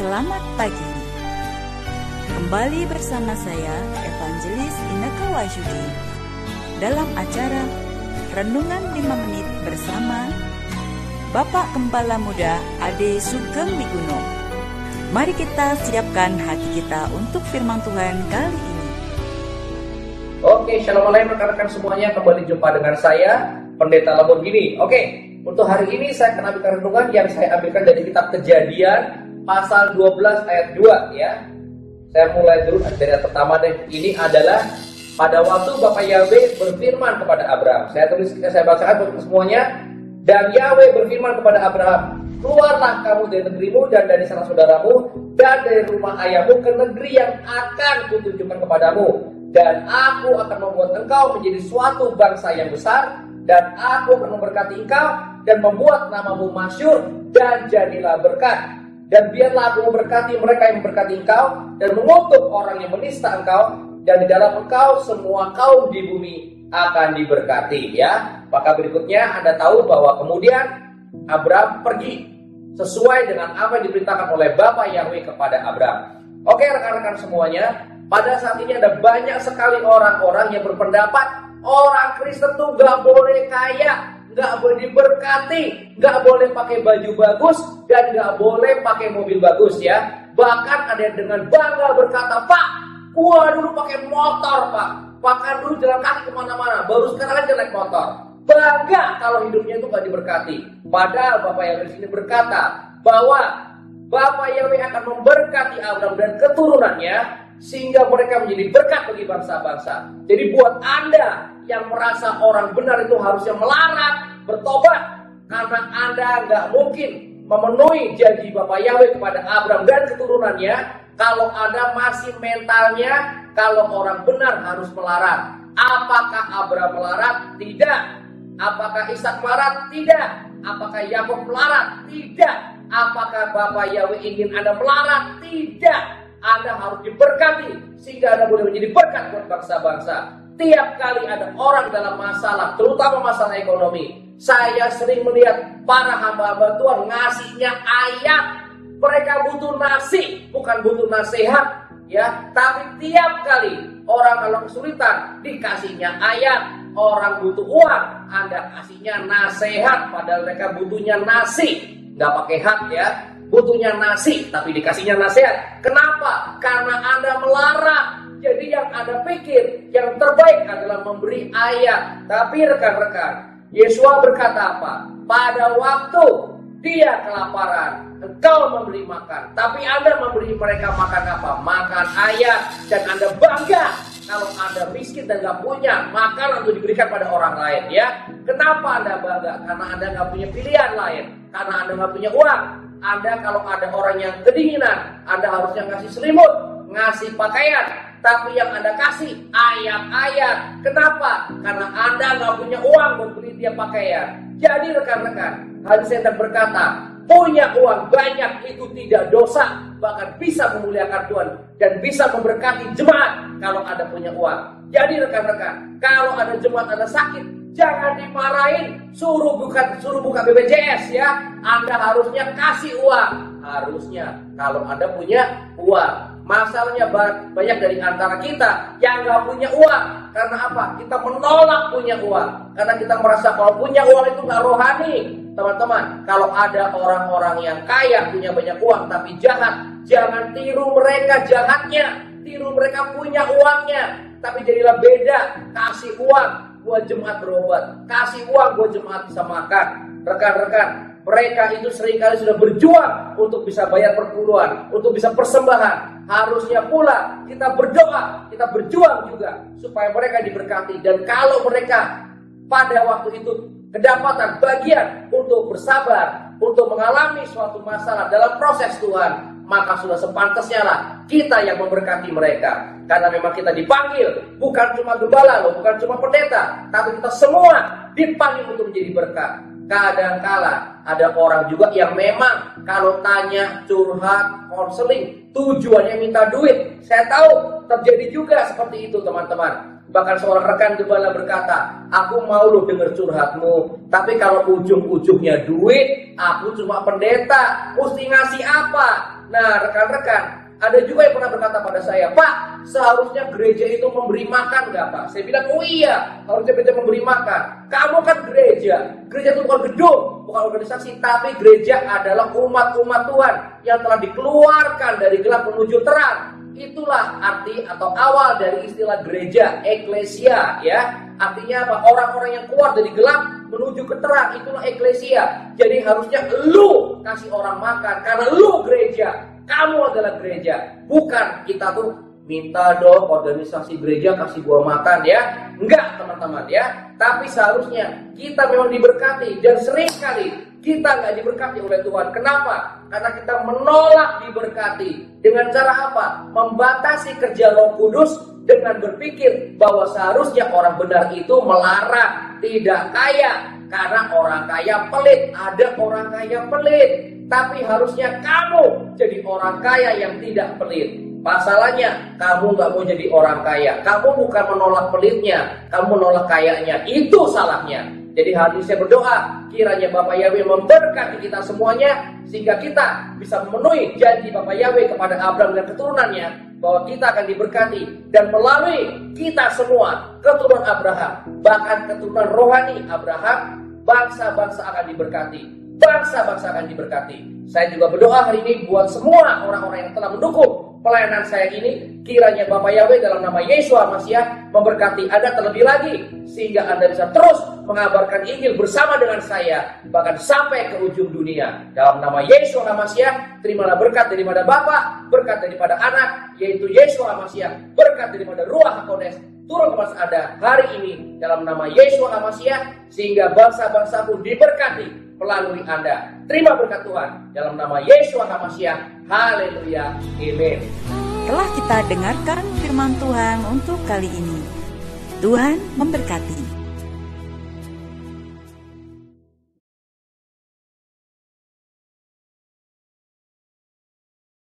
Selamat pagi. Kembali bersama saya, Evangelis Inneke Wahyudi, dalam acara Renungan 5 Menit bersama Bapak Gembala Muda Ade Sugeng Wiguno. Mari kita siapkan hati kita untuk firman Tuhan kali ini. Oke, shalom alaikum rekan-rekan semuanya. Kembali jumpa dengan saya, Pendeta Lamborghini. Oke, untuk hari ini saya akan ambilkan renungan yang saya ambilkan dari kitab Kejadian pasal 12 ayat 2 ya. Saya mulai dulu dari ayat pertama deh. Ini adalah pada waktu Bapak Yahweh berfirman kepada Abraham. Saya bacakan untuk semuanya. Dan Yahweh berfirman kepada Abraham, keluarlah kamu dari negerimu dan dari sanak saudaramu dan dari rumah ayahmu ke negeri yang akan kutunjukkan kepadamu. Dan aku akan membuat engkau menjadi suatu bangsa yang besar, dan aku akan memberkati engkau dan membuat namamu masyhur, dan jadilah berkat. Dan biarlah aku memberkati mereka yang memberkati engkau, dan mengutuk orang yang menista engkau, dan di dalam engkau semua kaum di bumi akan diberkati. Ya, maka berikutnya Anda tahu bahwa kemudian Abraham pergi sesuai dengan apa yang diperintahkan oleh Bapa Yahweh kepada Abraham. Oke rekan-rekan semuanya, pada saat ini ada banyak sekali orang-orang yang berpendapat orang Kristen tuh gak boleh kaya, gak boleh diberkati, gak boleh pakai baju bagus, dan gak boleh pakai mobil bagus ya. Bahkan ada yang dengan bangga berkata, Pak, gua dulu pakai motor Pak, bahkan dulu jalan kaki kemana-mana, baru sekarang aja naik motor. Bangga kalau hidupnya itu gak diberkati. Padahal Bapak Yahweh di sini berkata bahwa Bapak Yahweh akan memberkati Abraham dan keturunannya, sehingga mereka menjadi berkat bagi bangsa-bangsa. Jadi buat Anda yang merasa orang benar itu harusnya melarat, bertobat, karena Anda nggak mungkin memenuhi janji Bapak Yahweh kepada Abraham dan keturunannya kalau Anda masih mentalnya kalau orang benar harus melarat. Apakah Abraham melarat? Tidak. Apakah Ishak melarat? Tidak. Apakah Yakub melarat? Tidak. Apakah Bapak Yahweh ingin Anda melarat? Tidak. Anda harus diberkati sehingga Anda boleh menjadi berkat buat bangsa-bangsa. Tiap kali ada orang dalam masalah, terutama masalah ekonomi, saya sering melihat para hamba-hamba Tuhan ngasihnya ayat. Mereka butuh nasi, bukan butuh nasihat, ya. Tapi tiap kali orang kalau kesulitan dikasihnya ayat. Orang butuh uang, Anda kasihnya nasihat, padahal mereka butuhnya nasi, nggak pakai hak ya. Butuhnya nasi, tapi dikasihnya nasihat. Kenapa? Karena Anda melarat. Jadi yang Anda pikir yang terbaik adalah memberi ayat. Tapi rekan-rekan, Yesua berkata apa? Pada waktu dia kelaparan, engkau memberi makan. Tapi Anda memberi mereka makan apa? Makan ayat. Dan Anda bangga kalau Anda miskin dan gak punya makanan untuk diberikan pada orang lain ya. Kenapa Anda bangga? Karena Anda gak punya pilihan lain. Karena Anda gak punya uang. Anda kalau ada orang yang kedinginan, Anda harusnya ngasih selimut, ngasih pakaian. Tapi yang Anda kasih ayat-ayat. Kenapa? Karena Anda nggak punya uang buat beli dia pakaian. Jadi rekan-rekan, hadis saya berkata, punya uang banyak itu tidak dosa, bahkan bisa memuliakan Tuhan dan bisa memberkati jemaat kalau Anda punya uang. Jadi rekan-rekan, kalau ada jemaat Anda sakit, jangan dimarahin, suruh buka BPJS ya. Anda harusnya kasih uang. Harusnya kalau Anda punya uang. Masalahnya banyak dari antara kita yang nggak punya uang. Karena apa? Kita menolak punya uang. Karena kita merasa kalau punya uang itu nggak rohani. Teman-teman, kalau ada orang-orang yang kaya punya banyak uang tapi jahat, jangan tiru mereka jahatnya. Tiru mereka punya uangnya. Tapi jadilah beda. Kasih uang buat jemaat berobat, kasih uang buat jemaat bisa makan. Rekan-rekan, mereka itu seringkali sudah berjuang untuk bisa bayar perpuluhan, untuk bisa persembahan. Harusnya pula kita berdoa, kita berjuang juga supaya mereka diberkati. Dan kalau mereka pada waktu itu kedapatan bagian untuk bersabar, untuk mengalami suatu masalah dalam proses Tuhan, maka sudah sepantasnya lah kita yang memberkati mereka. Karena memang kita dipanggil, bukan cuma gembala loh, bukan cuma pendeta, tapi kita semua dipanggil untuk menjadi berkat. Kadang-kala ada orang juga yang memang kalau tanya, curhat, konseling, tujuannya minta duit. Saya tahu terjadi juga seperti itu teman-teman. Bahkan seorang rekan gembala berkata, aku mau lo denger curhatmu, tapi kalau ujung-ujungnya duit, aku cuma pendeta, mesti ngasih apa? Nah, rekan-rekan, ada juga yang pernah berkata pada saya, Pak, seharusnya gereja itu memberi makan nggak, Pak? Saya bilang, oh iya, harusnya gereja memberi makan. Kamu kan gereja. Gereja itu bukan gedung, bukan organisasi, tapi gereja adalah umat-umat Tuhan yang telah dikeluarkan dari gelap menuju terang. Itulah arti atau awal dari istilah gereja, eklesia, ya. Artinya apa? Orang-orang yang keluar dari gelap menuju ke terang, itulah eklesia. Jadi harusnya lu kasih orang makan karena lu gereja. Kamu adalah gereja. Bukan kita tuh minta dong organisasi gereja kasih gua makan, ya. Enggak, teman-teman, ya. Tapi seharusnya kita memang diberkati. Dan seringkali kita nggak diberkati oleh Tuhan. Kenapa? Karena kita menolak diberkati. Dengan cara apa? Membatasi kerja Roh Kudus dengan berpikir bahwa seharusnya orang benar itu melarang, tidak kaya. Karena orang kaya pelit. Ada orang kaya pelit. Tapi harusnya kamu jadi orang kaya yang tidak pelit. Masalahnya, kamu nggak mau jadi orang kaya. Kamu bukan menolak pelitnya, kamu menolak kayanya. Itu salahnya. Jadi hari ini saya berdoa, kiranya Bapak Yahweh memberkati kita semuanya, sehingga kita bisa memenuhi janji Bapak Yahweh kepada Abraham dan keturunannya, bahwa kita akan diberkati. Dan melalui kita semua, keturunan Abraham, bahkan keturunan rohani Abraham, bangsa-bangsa akan diberkati. Bangsa-bangsa akan diberkati. Saya juga berdoa hari ini buat semua orang-orang yang telah mendukung pelayanan saya ini, kiranya Bapak Yahweh dalam nama Yesus HaMashiach memberkati Anda terlebih lagi, sehingga Anda bisa terus mengabarkan Injil bersama dengan saya, bahkan sampai ke ujung dunia. Dalam nama Yesus HaMashiach, terimalah berkat daripada Bapa, berkat daripada Anak, yaitu Yesus HaMashiach, berkat daripada Ruach HaKodes, turun kepada Anda hari ini dalam nama Yesus HaMashiach, sehingga bangsa-bangsa pun diberkati melalui Anda. Terima berkat Tuhan dalam nama Yesus HaMashiach. Haleluya. Amin. Telah kita dengarkan firman Tuhan untuk kali ini. Tuhan memberkati.